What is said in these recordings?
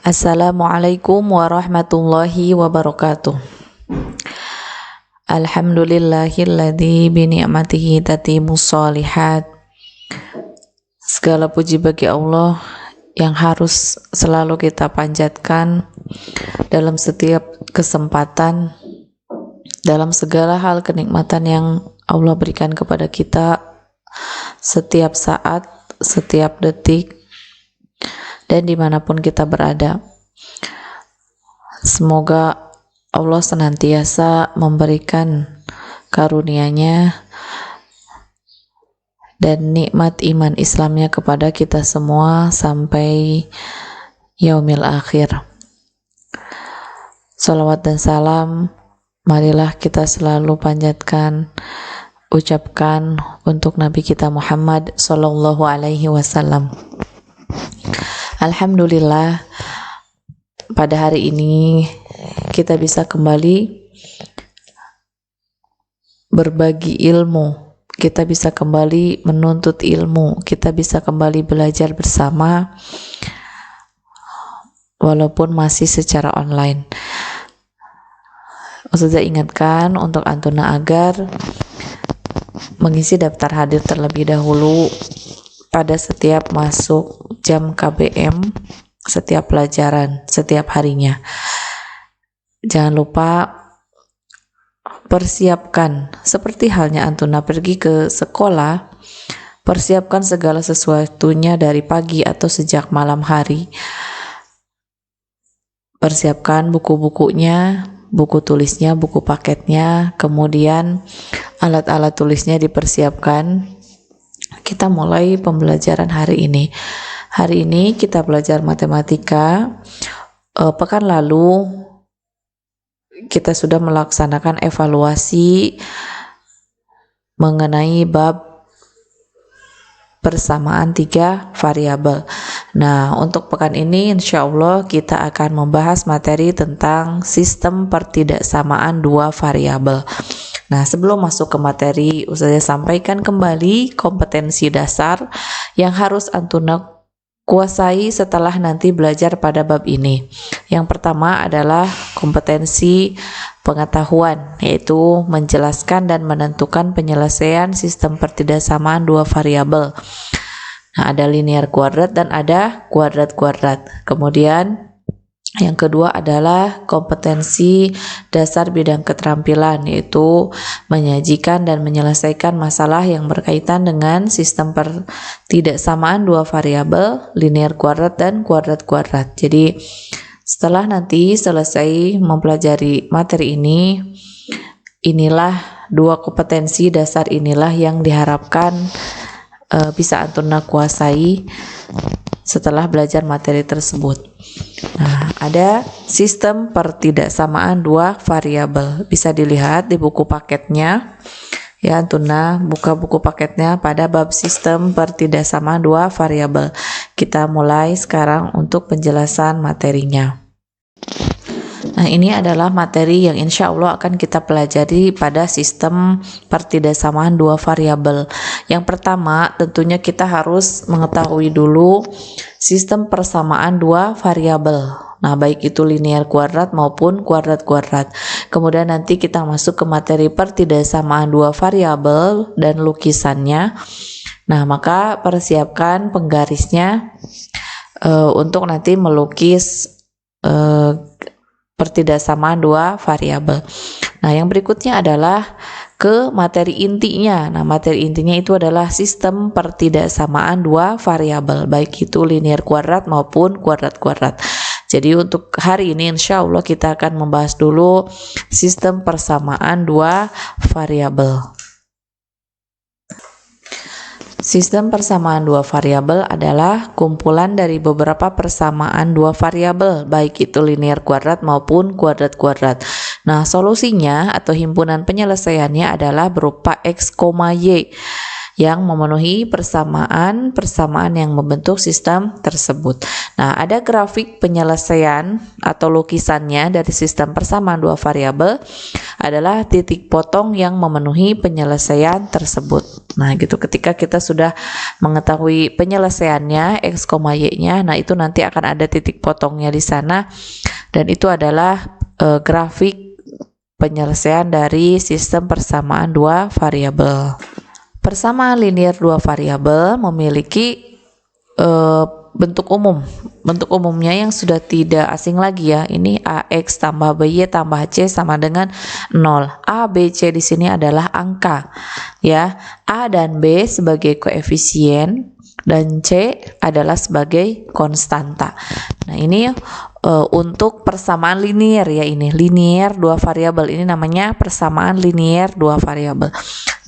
Assalamualaikum warahmatullahi wabarakatuh. Alhamdulillahilladzi bini'matihi tatimmus shalihat. Segala puji bagi Allah yang harus selalu kita panjatkan dalam setiap kesempatan, dalam segala hal kenikmatan yang Allah berikan kepada kita setiap saat, setiap detik, dan dimanapun kita berada. Semoga Allah senantiasa memberikan karunia-Nya dan nikmat iman Islamnya kepada kita semua sampai yaumil akhir. Salawat dan salam marilah kita selalu panjatkan, ucapkan untuk Nabi kita Muhammad sallallahu alaihi wasallam. Alhamdulillah, pada hari ini kita bisa kembali berbagi ilmu, kita bisa kembali menuntut ilmu, kita bisa kembali belajar bersama walaupun masih secara online. Ustazah ingatkan untuk Antuna agar mengisi daftar hadir terlebih dahulu pada setiap masuk jam KBM, setiap pelajaran, setiap harinya. Jangan lupa persiapkan, seperti halnya Antuna pergi ke sekolah, persiapkan segala sesuatunya dari pagi atau sejak malam hari. Persiapkan buku-bukunya, buku tulisnya, buku paketnya, kemudian alat-alat tulisnya dipersiapkan. Kita mulai pembelajaran hari ini. Hari ini kita belajar matematika. Pekan lalu kita sudah melaksanakan evaluasi mengenai bab persamaan 3 variabel. Nah, untuk pekan ini insya Allah kita akan membahas materi tentang sistem pertidaksamaan 2 variabel. Nah, sebelum masuk ke materi, Ustazah sampaikan kembali kompetensi dasar yang harus Antuna kuasai setelah nanti belajar pada bab ini. Yang pertama adalah kompetensi pengetahuan, yaitu menjelaskan dan menentukan penyelesaian sistem pertidaksamaan 2 variabel. Nah, ada linear kuadrat dan ada kuadrat kuadrat. Kemudian yang kedua adalah kompetensi dasar bidang keterampilan, yaitu menyajikan dan menyelesaikan masalah yang berkaitan dengan sistem pertidaksamaan 2 variabel, linear kuadrat dan kuadrat kuadrat. Jadi setelah nanti selesai mempelajari materi ini, inilah 2 kompetensi dasar inilah yang diharapkan bisa Antuna kuasai setelah belajar materi tersebut. Nah, ada sistem pertidaksamaan 2 variabel. Bisa dilihat di buku paketnya. Ya, Antuna buka buku paketnya pada bab sistem pertidaksamaan 2 variabel. Kita mulai sekarang untuk penjelasan materinya. Nah, ini adalah materi yang insya Allah akan kita pelajari pada sistem pertidaksamaan 2 variabel. Yang pertama, tentunya kita harus mengetahui dulu sistem persamaan 2 variabel. Nah, baik itu linear kuadrat maupun kuadrat kuadrat. Kemudian nanti kita masuk ke materi pertidaksamaan 2 variabel dan lukisannya. Nah, maka persiapkan penggarisnya untuk nanti melukis pertidaksamaan 2 variabel. Nah, yang berikutnya adalah ke materi intinya. Nah, materi intinya itu adalah sistem pertidaksamaan 2 variabel, baik itu linear kuadrat maupun kuadrat kuadrat. Jadi untuk hari ini insya Allah kita akan membahas dulu sistem persamaan 2 variabel. Sistem persamaan 2 variabel adalah kumpulan dari beberapa persamaan 2 variabel, baik itu linear kuadrat maupun kuadrat kuadrat. Nah, solusinya atau himpunan penyelesaiannya adalah berupa X, Y, yang memenuhi persamaan yang membentuk sistem tersebut. Nah, ada grafik penyelesaian atau lukisannya dari sistem persamaan dua variabel adalah titik potong yang memenuhi penyelesaian tersebut. Nah, gitu, ketika kita sudah mengetahui penyelesaiannya x, y-nya, nah itu nanti akan ada titik potongnya di sana, dan itu adalah grafik penyelesaian dari sistem persamaan dua variabel. Persamaan linear dua variabel memiliki bentuk umum. Bentuk umumnya yang sudah tidak asing lagi ya. Ini AX tambah BY tambah C sama dengan 0. A, B, C di sini adalah angka. Ya, A dan B sebagai koefisien dan C adalah sebagai konstanta. Nah, ini untuk persamaan linear ya, ini linear dua variabel, ini namanya persamaan linear dua variabel.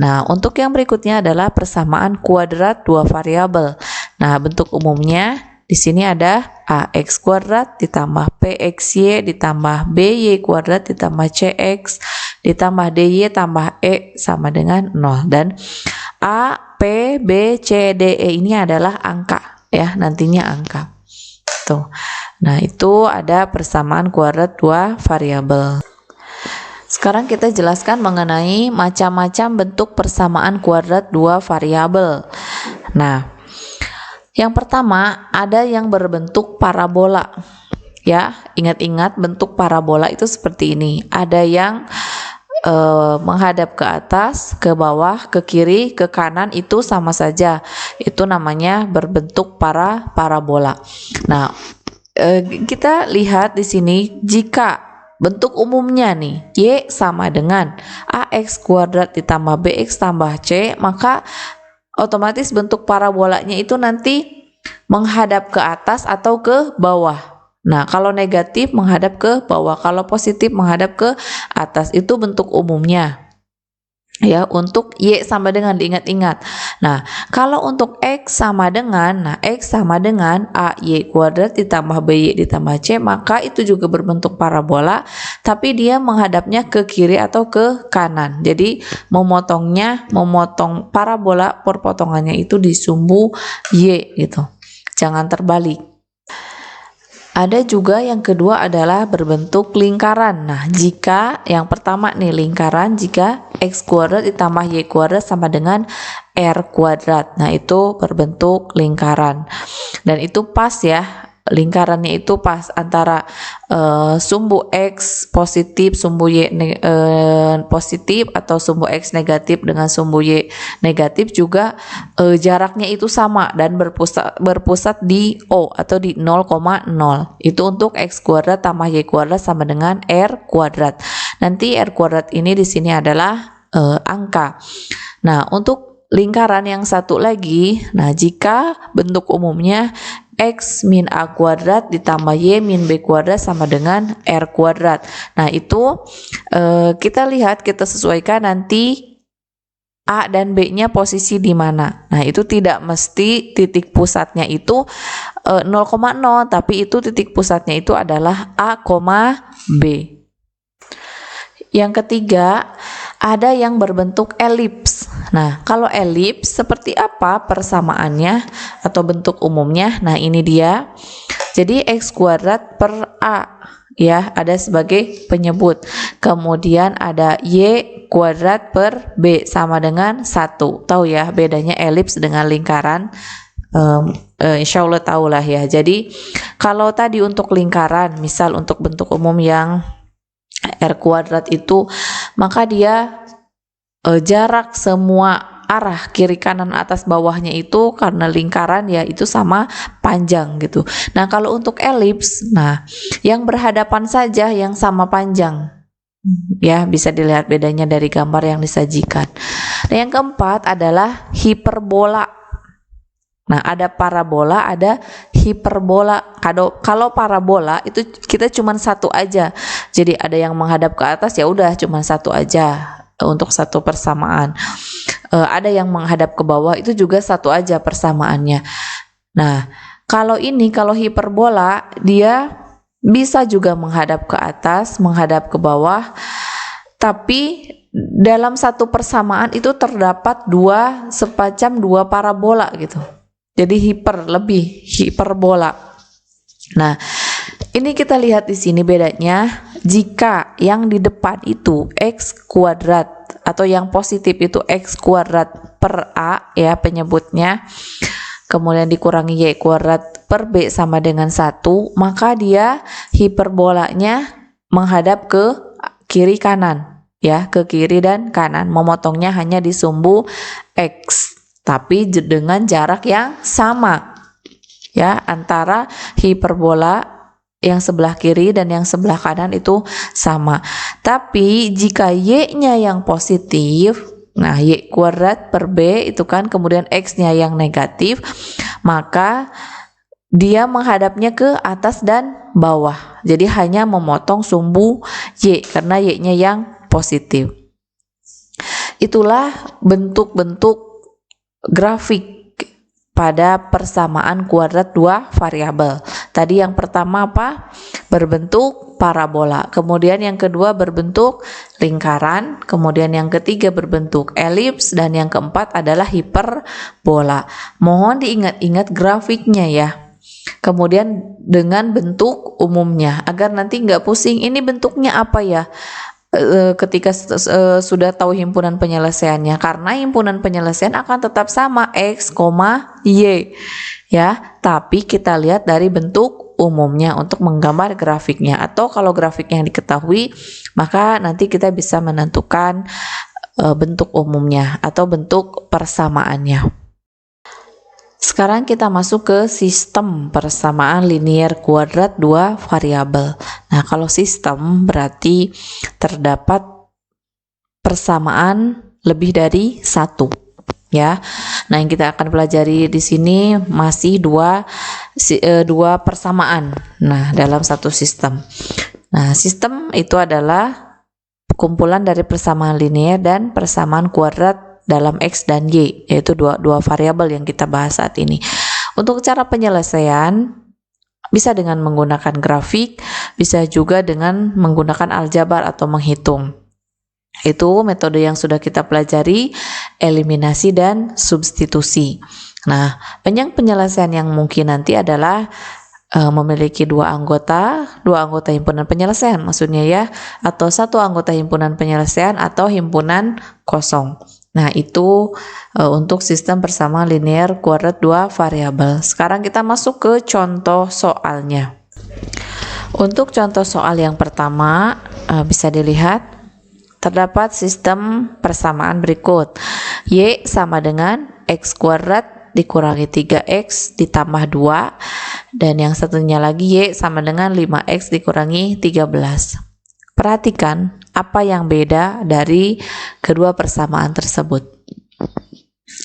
Nah, untuk yang berikutnya adalah persamaan kuadrat dua variabel. Nah, bentuk umumnya di sini ada AX kuadrat ditambah PXY ditambah BY kuadrat ditambah CX ditambah DY tambah E sama dengan 0, dan A, P, B, C, D, E ini adalah angka ya, nantinya angka. Tuh. Nah, itu ada persamaan kuadrat dua variabel. Sekarang kita jelaskan mengenai macam-macam bentuk persamaan kuadrat dua variabel. Nah, yang pertama ada yang berbentuk parabola. Ya, ingat-ingat bentuk parabola itu seperti ini. Ada yang menghadap ke atas, ke bawah, ke kiri, ke kanan, itu sama saja. Itu namanya berbentuk parabola. Nah, kita lihat di sini, jika bentuk umumnya nih Y sama dengan AX kuadrat ditambah BX tambah C, maka otomatis bentuk parabolanya itu nanti menghadap ke atas atau ke bawah. Nah, kalau negatif menghadap ke bawah, kalau positif menghadap ke atas, itu bentuk umumnya. Ya, untuk Y sama dengan, diingat-ingat. Nah, kalau untuk X sama dengan, nah X sama dengan AY kuadrat ditambah BY ditambah C, maka itu juga berbentuk parabola, tapi dia menghadapnya ke kiri atau ke kanan. Jadi memotong parabola, perpotongannya itu di sumbu Y gitu. Jangan terbalik. Ada juga yang kedua adalah berbentuk lingkaran. Nah, jika yang pertama nih lingkaran, jika X kuadrat ditambah Y kuadrat sama dengan R kuadrat. Nah, itu berbentuk lingkaran. Dan itu pas ya, lingkarannya itu pas antara sumbu X positif, sumbu Y positif, atau sumbu X negatif dengan sumbu Y negatif juga jaraknya itu sama dan berpusat di O atau di 0,0. Itu untuk X kuadrat tambah Y kuadrat sama dengan R kuadrat. Nanti R kuadrat ini di sini adalah angka. Nah, untuk lingkaran yang satu lagi, nah jika bentuk umumnya X min A kuadrat ditambah Y min B kuadrat sama dengan R kuadrat. Nah, itu kita lihat, kita sesuaikan nanti A dan B-nya posisi di mana. Nah, itu tidak mesti titik pusatnya itu 0,0, tapi itu titik pusatnya itu adalah A, B. Yang ketiga, ada yang berbentuk elips. Nah, kalau elips seperti apa persamaannya atau bentuk umumnya? Nah, ini dia. Jadi X kuadrat per A ya, ada sebagai penyebut. Kemudian ada Y kuadrat per B sama dengan 1. Tahu ya bedanya elips dengan lingkaran? Insya Allah tahulah ya. Jadi kalau tadi untuk lingkaran, misal untuk bentuk umum yang R kuadrat itu, maka dia jarak semua arah kiri kanan atas bawahnya itu karena lingkaran ya itu sama panjang gitu. Nah, kalau untuk elips, nah yang berhadapan saja yang sama panjang. Ya, bisa dilihat bedanya dari gambar yang disajikan. Nah, yang keempat adalah hiperbola. Nah, ada parabola, ada hiperbola. Kalau parabola itu kita cuma satu aja. Jadi ada yang menghadap ke atas, ya udah cuma satu aja untuk satu persamaan. Ada yang menghadap ke bawah, itu juga satu aja persamaannya. Nah, kalau hiperbola dia bisa juga menghadap ke atas, menghadap ke bawah, tapi dalam satu persamaan itu terdapat semacam dua parabola gitu. Jadi hiperbola. Nah, ini kita lihat di sini bedanya. Jika yang di depan itu x kuadrat atau yang positif itu x kuadrat per a ya penyebutnya, kemudian dikurangi y kuadrat per b sama dengan 1, maka dia hiperbolanya menghadap ke kiri kanan ya, ke kiri dan kanan, memotongnya hanya di sumbu x tapi dengan jarak yang sama ya, antara hiperbola yang sebelah kiri dan yang sebelah kanan itu sama. Tapi jika y-nya yang positif, nah y kuadrat per b itu kan, kemudian x-nya yang negatif, maka dia menghadapnya ke atas dan bawah. Jadi hanya memotong sumbu y karena y-nya yang positif. Itulah bentuk-bentuk grafik pada persamaan kuadrat dua variabel. Tadi yang pertama apa? Berbentuk parabola. Kemudian yang kedua berbentuk lingkaran. Kemudian yang ketiga berbentuk elips. Dan yang keempat adalah hiperbola. Mohon diingat-ingat grafiknya ya. Kemudian dengan bentuk umumnya. Agar nanti nggak pusing, ini bentuknya apa ya? Ketika sudah tahu himpunan penyelesaiannya, karena himpunan penyelesaian akan tetap sama x, y ya, tapi kita lihat dari bentuk umumnya untuk menggambar grafiknya, atau kalau grafiknya yang diketahui maka nanti kita bisa menentukan bentuk umumnya atau bentuk persamaannya. Sekarang kita masuk ke sistem persamaan linear kuadrat dua variabel. Nah, kalau sistem berarti terdapat persamaan lebih dari satu, ya. Nah, yang kita akan pelajari di sini masih dua persamaan. Nah, dalam satu sistem. Nah, sistem itu adalah kumpulan dari persamaan linear dan persamaan kuadrat dalam x dan y, yaitu dua variabel yang kita bahas saat ini. Untuk cara penyelesaian bisa dengan menggunakan grafik, bisa juga dengan menggunakan aljabar atau menghitung. Itu metode yang sudah kita pelajari, eliminasi dan substitusi. Nah, penyelesaian yang mungkin nanti adalah memiliki dua anggota himpunan penyelesaian maksudnya ya, atau satu anggota himpunan penyelesaian atau himpunan kosong. Nah, itu untuk sistem persamaan linear kuadrat dua variabel. Sekarang kita masuk ke contoh soalnya. Untuk contoh soal yang pertama bisa dilihat terdapat sistem persamaan berikut. Y sama dengan x kuadrat dikurangi 3x ditambah 2, dan yang satunya lagi y sama dengan 5x dikurangi 13. Perhatikan apa yang beda dari kedua persamaan tersebut.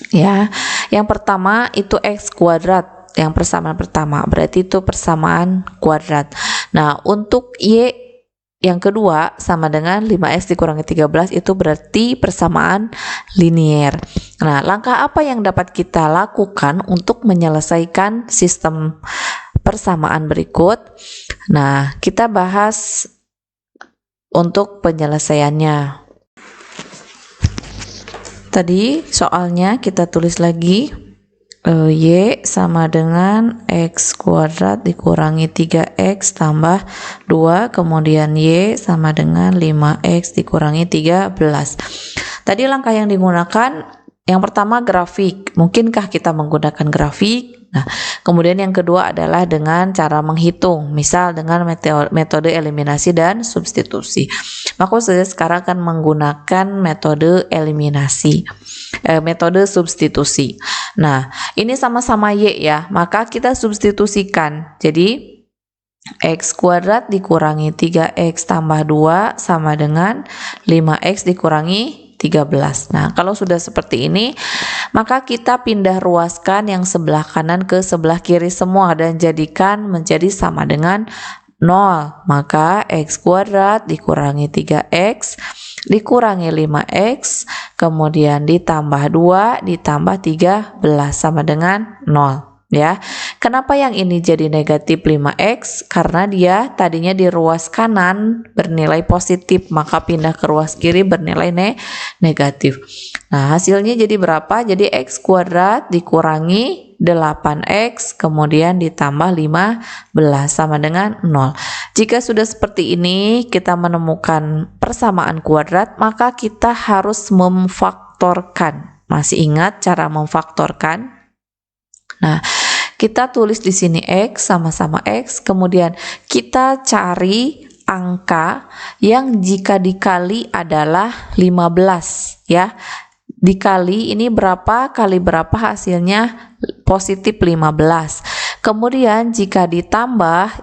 Ya, yang pertama itu x kuadrat, yang persamaan pertama, berarti itu persamaan kuadrat. Nah, untuk y yang kedua sama dengan 5x dikurangi 13, itu berarti persamaan linear. Nah, langkah apa yang dapat kita lakukan untuk menyelesaikan sistem persamaan berikut? Nah, kita bahas untuk penyelesaiannya. Tadi soalnya kita tulis lagi y sama dengan x kuadrat dikurangi 3x tambah 2, kemudian y sama dengan 5x dikurangi 13. Tadi langkah yang digunakan yang pertama grafik. Mungkinkah kita menggunakan grafik? Nah, kemudian yang kedua adalah dengan cara menghitung, misal dengan metode eliminasi dan substitusi. Maka saya sekarang akan menggunakan metode eliminasi, metode substitusi. Nah, ini sama-sama y ya, maka kita substitusikan. Jadi x kuadrat dikurangi 3x tambah 2 sama dengan 5x dikurangi 13. Nah, kalau sudah seperti ini, maka kita pindah ruaskan yang sebelah kanan ke sebelah kiri semua dan jadikan menjadi sama dengan 0. Maka x kuadrat dikurangi 3x dikurangi 5x, kemudian ditambah 2 ditambah 13 sama dengan 0. ya. Kenapa yang ini jadi negatif 5x? Karena dia tadinya di ruas kanan bernilai positif, maka pindah ke ruas kiri bernilai negatif. Nah, hasilnya jadi berapa? Jadi x kuadrat dikurangi 8x kemudian ditambah 15 sama dengan 0. Jika sudah seperti ini, kita menemukan persamaan kuadrat, maka kita harus memfaktorkan. Masih ingat cara memfaktorkan? Nah, kita tulis di sini x sama-sama x, kemudian kita cari angka yang jika dikali adalah 15 ya. Dikali ini berapa kali berapa hasilnya positif 15. Kemudian jika ditambah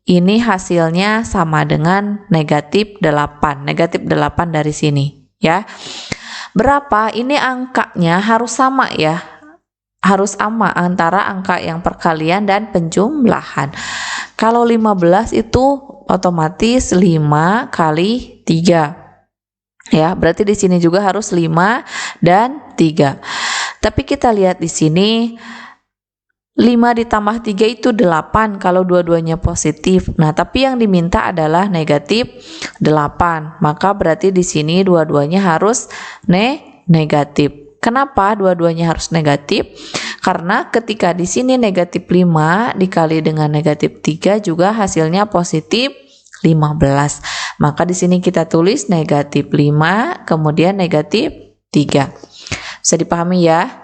ini hasilnya sama dengan negatif 8. Negatif 8 dari sini ya. Berapa? Ini angkanya harus sama ya. Harus sama antara angka yang perkalian dan penjumlahan. Kalau 15 itu otomatis 5 kali 3. Ya, berarti di sini juga harus 5 dan 3. Tapi kita lihat di sini 5 ditambah 3 itu 8 kalau dua-duanya positif. Nah, tapi yang diminta adalah negatif 8. Maka berarti di sini dua-duanya harus negatif. Kenapa dua-duanya harus negatif? Karena ketika di sini negatif 5 dikali dengan negatif 3 juga hasilnya positif 15. Maka di sini kita tulis negatif 5 kemudian negatif 3. Bisa dipahami ya?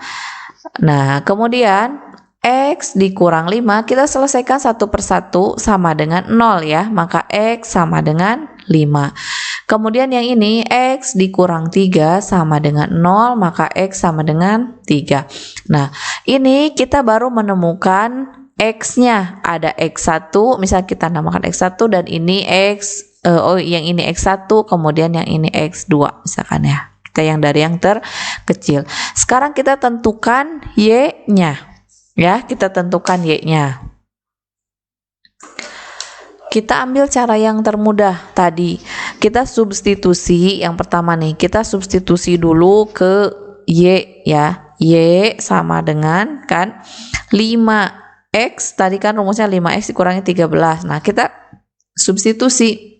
Nah, kemudian x dikurang 5 kita selesaikan satu persatu sama dengan 0 ya. Maka x sama dengan 5. Kemudian yang ini x dikurang 3 sama dengan 0, maka x sama dengan 3. Nah, ini kita baru menemukan x-nya. Ada x1, misal kita namakan x1 dan ini yang ini x1, kemudian yang ini x2 misalkan ya. Kita yang dari yang terkecil. Sekarang kita tentukan y-nya. Ya, kita tentukan y-nya. Kita ambil cara yang termudah tadi. Kita substitusi yang pertama nih. Kita substitusi dulu ke y ya. Y sama dengan kan 5x. Tadi kan rumusnya 5x dikurangi 13. Nah, kita substitusi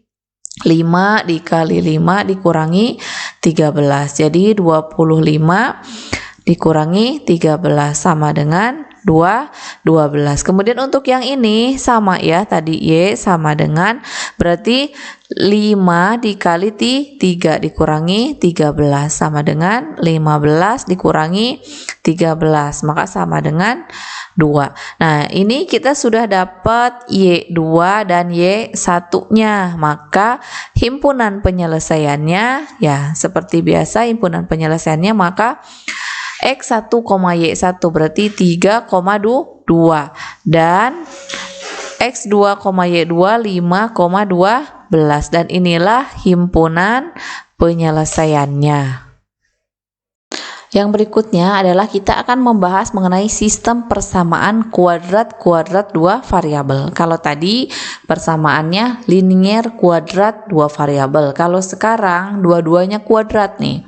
5 dikali 5 dikurangi 13. Jadi 25 dikurangi 13 sama dengan 12. Kemudian untuk yang ini sama ya, tadi y sama dengan berarti 5 dikali 3 dikurangi 13 sama dengan 15 dikurangi 13, maka sama dengan 2. Nah, ini kita sudah dapat y2 dan y1-nya. Maka himpunan penyelesaiannya ya seperti biasa, himpunan penyelesaiannya maka x1, y1 berarti 3,2 dan x2, y2 5,12 dan inilah himpunan penyelesaiannya. Yang berikutnya adalah kita akan membahas mengenai sistem persamaan kuadrat-kuadrat dua variabel. Kalau tadi persamaannya linier kuadrat dua variabel. Kalau sekarang dua-duanya kuadrat nih.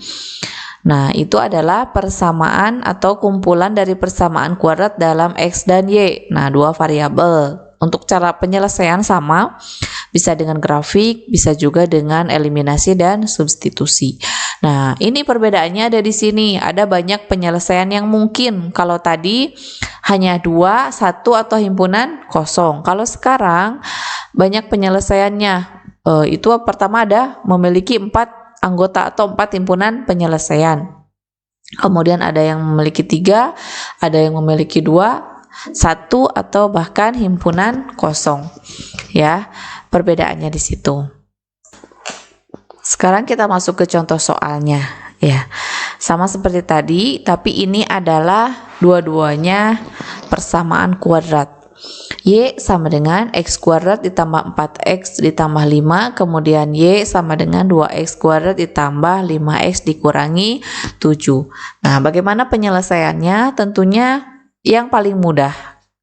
Nah, itu adalah persamaan atau kumpulan dari persamaan kuadrat dalam x dan y. Nah, dua variabel. Untuk cara penyelesaian sama, bisa dengan grafik, bisa juga dengan eliminasi dan substitusi. Nah, ini perbedaannya ada di sini. Ada banyak penyelesaian yang mungkin. Kalau tadi hanya 2, 1 atau himpunan kosong. Kalau sekarang banyak penyelesaiannya. Itu pertama ada memiliki 4 anggota atau 4 himpunan penyelesaian. Kemudian ada yang memiliki 3, ada yang memiliki 2, 1 atau bahkan himpunan kosong. Ya, perbedaannya di situ. Sekarang kita masuk ke contoh soalnya. Ya, sama seperti tadi, tapi ini adalah dua-duanya persamaan kuadrat. Y sama dengan x kuadrat ditambah 4x ditambah 5, kemudian y sama dengan 2x kuadrat ditambah 5x dikurangi 7. Nah, bagaimana penyelesaiannya? Tentunya yang paling mudah.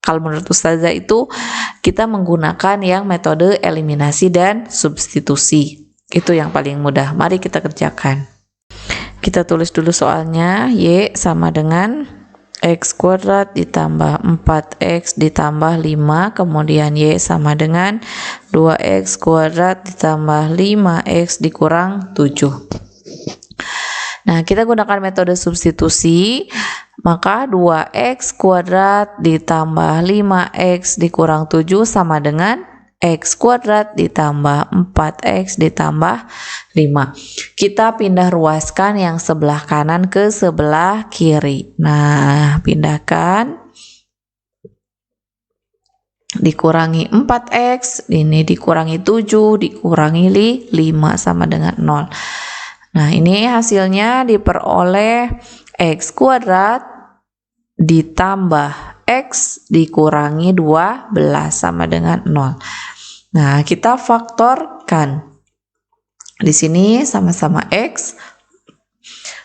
Kalau menurut Ustazah itu kita menggunakan yang metode eliminasi dan substitusi. Itu yang paling mudah. Mari kita kerjakan. Kita tulis dulu soalnya. Y sama dengan X kuadrat ditambah 4X ditambah 5, kemudian Y sama dengan 2X kuadrat ditambah 5X dikurang 7. Nah, kita gunakan metode substitusi, maka 2X kuadrat ditambah 5X dikurang 7 sama dengan X kuadrat ditambah 4X ditambah 5. Kita pindah ruaskan yang sebelah kanan ke sebelah kiri. Nah, pindahkan. Dikurangi 4X, ini dikurangi 7, dikurangi 5 sama dengan 0. Nah, ini hasilnya diperoleh X kuadrat ditambah X dikurangi 12 sama dengan 0. Nah, kita faktorkan. Di sini sama-sama X.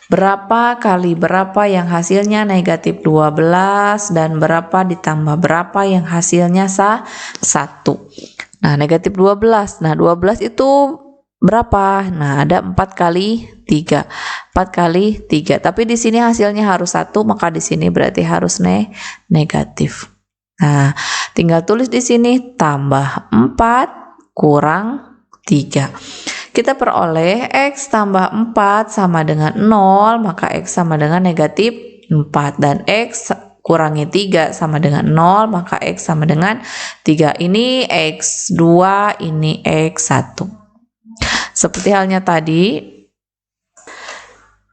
Berapa kali berapa yang hasilnya negatif 12 dan berapa ditambah berapa yang hasilnya 1. Nah, negatif 12. Nah, 12 itu berapa? Nah, ada 4 kali 3. 4 kali 3. Tapi di sini hasilnya harus 1, maka di sini berarti harus negatif. Nah, tinggal tulis di sini tambah 4 kurang 3. Kita peroleh X tambah 4 sama dengan 0, maka X sama dengan negatif 4. Dan X kurangi 3 sama dengan 0, maka X sama dengan 3. Ini X2, ini X1. Seperti halnya tadi,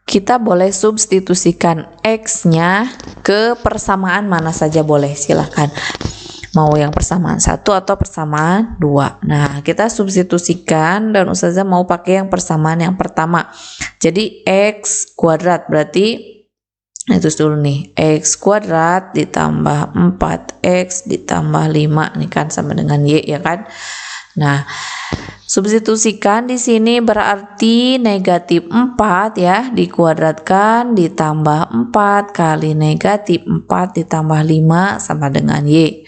kita boleh substitusikan X-nya ke persamaan mana saja boleh, silahkan. Mau yang persamaan 1 atau persamaan 2. Nah, kita substitusikan dan Ustazah mau pakai yang persamaan yang pertama. Jadi X kuadrat berarti itu dulu nih, X kuadrat ditambah 4X ditambah 5, ini kan sama dengan Y ya kan. Nah, substitusikan di sini berarti negatif 4 ya, dikuadratkan ditambah 4 kali negatif 4 ditambah 5 sama dengan Y.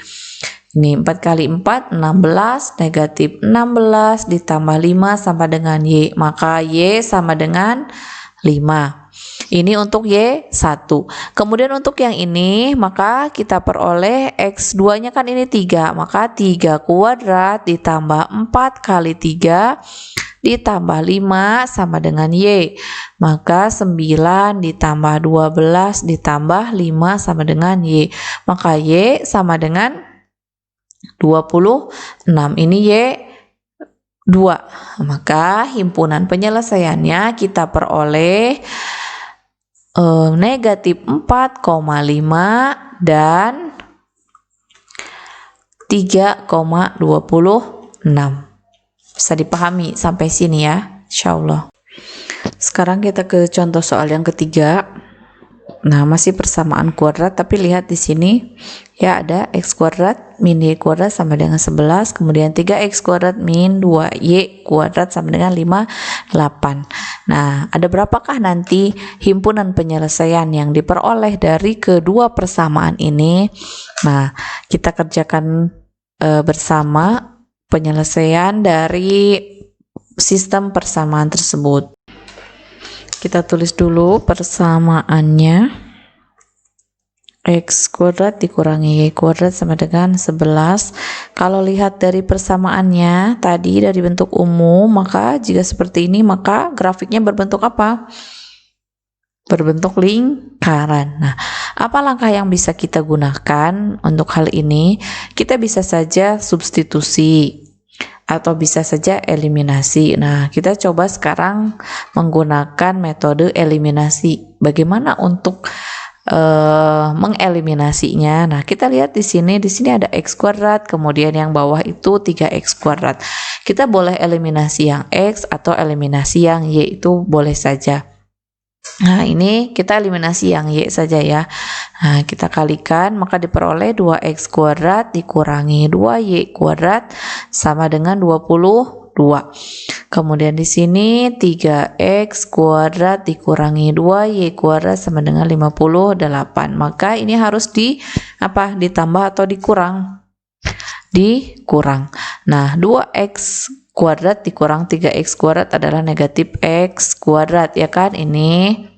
Ini 4 kali 4, 16, negatif 16 ditambah 5 sama dengan Y. Maka Y sama dengan 5. Ini untuk Y1. Kemudian untuk yang ini, maka kita peroleh X2-nya kan ini 3. Maka 3 kuadrat ditambah 4 kali 3 ditambah 5 sama dengan Y. Maka 9 ditambah 12 ditambah 5 sama dengan Y. Maka Y sama dengan 26. Ini Y2. Maka himpunan penyelesaiannya kita peroleh negatif 4,5 dan 3,26. Bisa dipahami sampai sini ya, insyaallah. Sekarang kita ke contoh soal yang ketiga. Nah, masih persamaan kuadrat, tapi lihat di sini ya, ada X kuadrat min Y kuadrat sama dengan 11, kemudian 3X kuadrat min 2Y kuadrat sama dengan 58. Nah, ada berapakah nanti himpunan penyelesaian yang diperoleh dari kedua persamaan ini? Nah, kita kerjakan bersama penyelesaian dari sistem persamaan tersebut. Kita tulis dulu persamaannya. X kuadrat dikurangi Y kuadrat sama dengan 11. Kalau lihat dari persamaannya tadi dari bentuk umum, maka jika seperti ini maka grafiknya berbentuk apa? Berbentuk lingkaran. Nah, apa langkah yang bisa kita gunakan untuk hal ini? Kita bisa saja substitusi atau bisa saja eliminasi. Nah, kita coba sekarang menggunakan metode eliminasi. Bagaimana untuk mengeliminasinya? Nah, kita lihat di sini ada X kuadrat, kemudian yang bawah itu 3X kuadrat. Kita boleh eliminasi yang X atau eliminasi yang Y, itu boleh saja. Nah, ini kita eliminasi yang Y saja ya. Nah, kita kalikan, maka diperoleh 2X kuadrat dikurangi 2Y kuadrat sama dengan 22. Kemudian di sini 3X kuadrat dikurangi 2Y kuadrat sama dengan 58. Maka ini harus ditambah atau dikurang? Dikurang. Nah, 2X kuadrat dikurang 3X kuadrat adalah negatif X kuadrat ya kan. Ini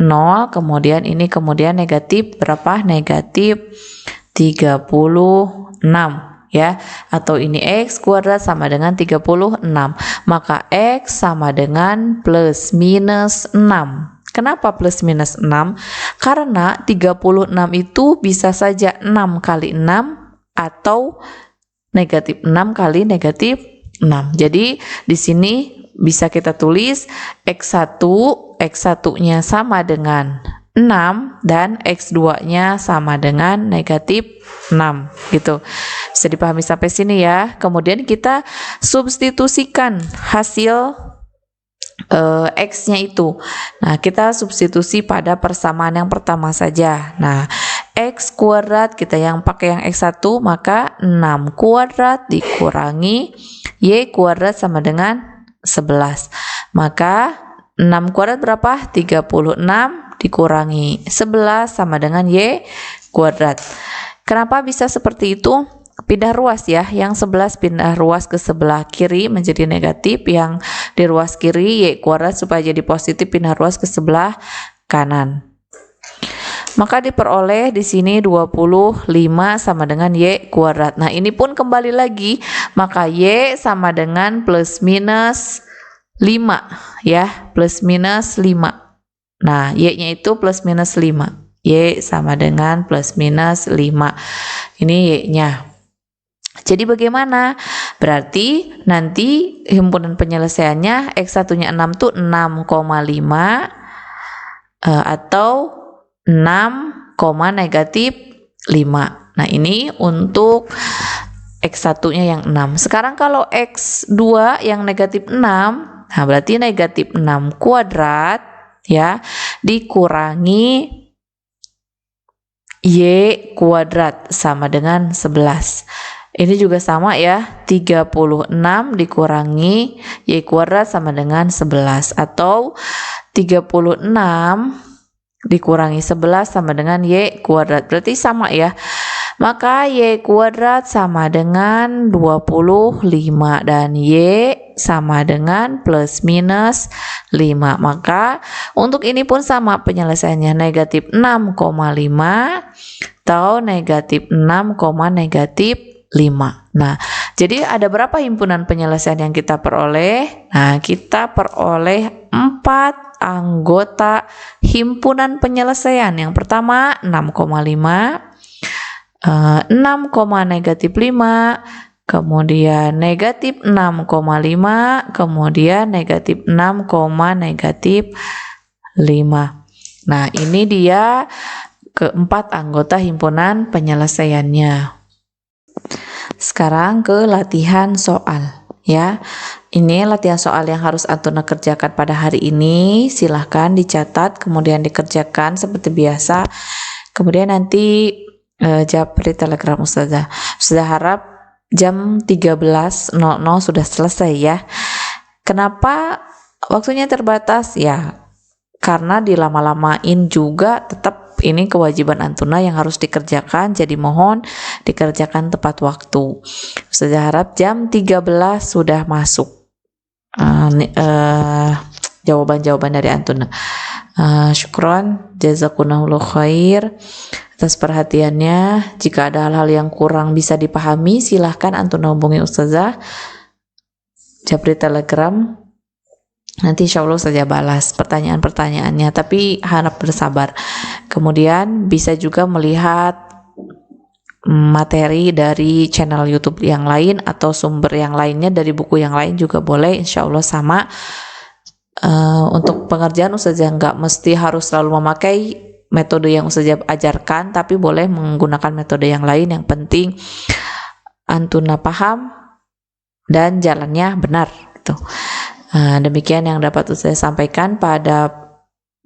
0, kemudian ini kemudian negatif berapa? Negatif 36 ya, atau ini X kuadrat sama dengan 36, maka X sama dengan plus minus 6. Kenapa plus minus 6? Karena 36 itu bisa saja 6 kali 6 atau negatif 6 kali negatif 6. Jadi di sini bisa kita tulis X1-nya sama dengan 6 dan X2-nya sama dengan negatif 6 gitu. Bisa dipahami sampai sini ya. Kemudian kita substitusikan hasil X-nya itu. Nah, kita substitusi pada persamaan yang pertama saja. Nah, X kuadrat kita yang pakai yang X1, maka 6 kuadrat dikurangi Y kuadrat sama dengan 11. Maka 6 kuadrat berapa? 36 dikurangi 11 sama dengan Y kuadrat. Kenapa bisa seperti itu? Pindah ruas ya, yang 11 pindah ruas ke sebelah kiri menjadi negatif, yang di ruas kiri Y kuadrat supaya jadi positif pindah ruas ke sebelah kanan. Maka diperoleh di sini 25 sama dengan Y kuadrat. Nah, ini pun kembali lagi, maka Y sama dengan plus minus 5 ya, plus minus 5. Nah, Y-nya itu plus minus 5. Y sama dengan plus minus 5. Ini Y-nya. Jadi bagaimana? Berarti nanti himpunan penyelesaiannya X1-nya 6 tuh 6,5 atau 6, negatif 5. Nah, ini untuk X1-nya yang 6. Sekarang kalau X2 yang negatif 6, nah berarti negatif 6 kuadrat ya dikurangi Y kuadrat sama dengan 11. Ini juga sama ya, 36 dikurangi Y kuadrat sama dengan 11, atau 36 dikurangi 11 sama dengan Y kuadrat, berarti sama ya. Maka Y kuadrat sama dengan 25 dan Y sama dengan plus minus 5. Maka untuk ini pun sama penyelesaiannya, negatif 6,5 atau negatif 6, negatif 5. Nah, jadi ada berapa himpunan penyelesaian yang kita peroleh? Nah, kita peroleh 4 anggota himpunan penyelesaian. Yang pertama 6,5, 6, negatif 5, kemudian negatif 6,5, kemudian negatif 6, negatif 5. Nah, ini dia keempat anggota himpunan penyelesaiannya. Sekarang ke latihan soal ya. Ini latihan soal yang harus Antuna kerjakan pada hari ini. Silahkan dicatat kemudian dikerjakan seperti biasa. Kemudian nanti jawab di Telegram Ustazah. Ustazah harap jam 13.00 sudah selesai ya. Kenapa waktunya terbatas? Ya karena dilama-lamain juga, tetap ini kewajiban Antuna yang harus dikerjakan, jadi mohon dikerjakan tepat waktu. Ustazah harap jam 13 sudah masuk jawaban-jawaban dari Antuna. Syukron, jazakumullah khair atas perhatiannya. Jika ada hal-hal yang kurang bisa dipahami, silahkan Antuna hubungi Ustazah Japri Telegram. Nanti insya Allah saja balas pertanyaan-pertanyaannya, tapi harap bersabar. Kemudian bisa juga melihat materi dari channel YouTube yang lain atau sumber yang lainnya dari buku yang lain juga boleh, insya Allah sama. Untuk pengerjaan Ustazah nggak mesti harus selalu memakai metode yang Ustazah ajarkan, tapi boleh menggunakan metode yang lain. Yang penting Antuna paham dan jalannya benar gitu. Demikian yang dapat saya sampaikan pada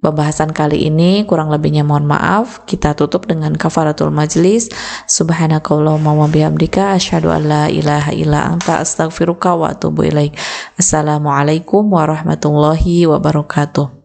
pembahasan kali ini. Kurang lebihnya mohon maaf. Kita tutup dengan kafaratul majlis. Subhanakallahumma wa bihamdika asyhadu an la ilaha illa anta astaghfiruka wa atubu ilaik. Assalamualaikum warahmatullahi wabarakatuh.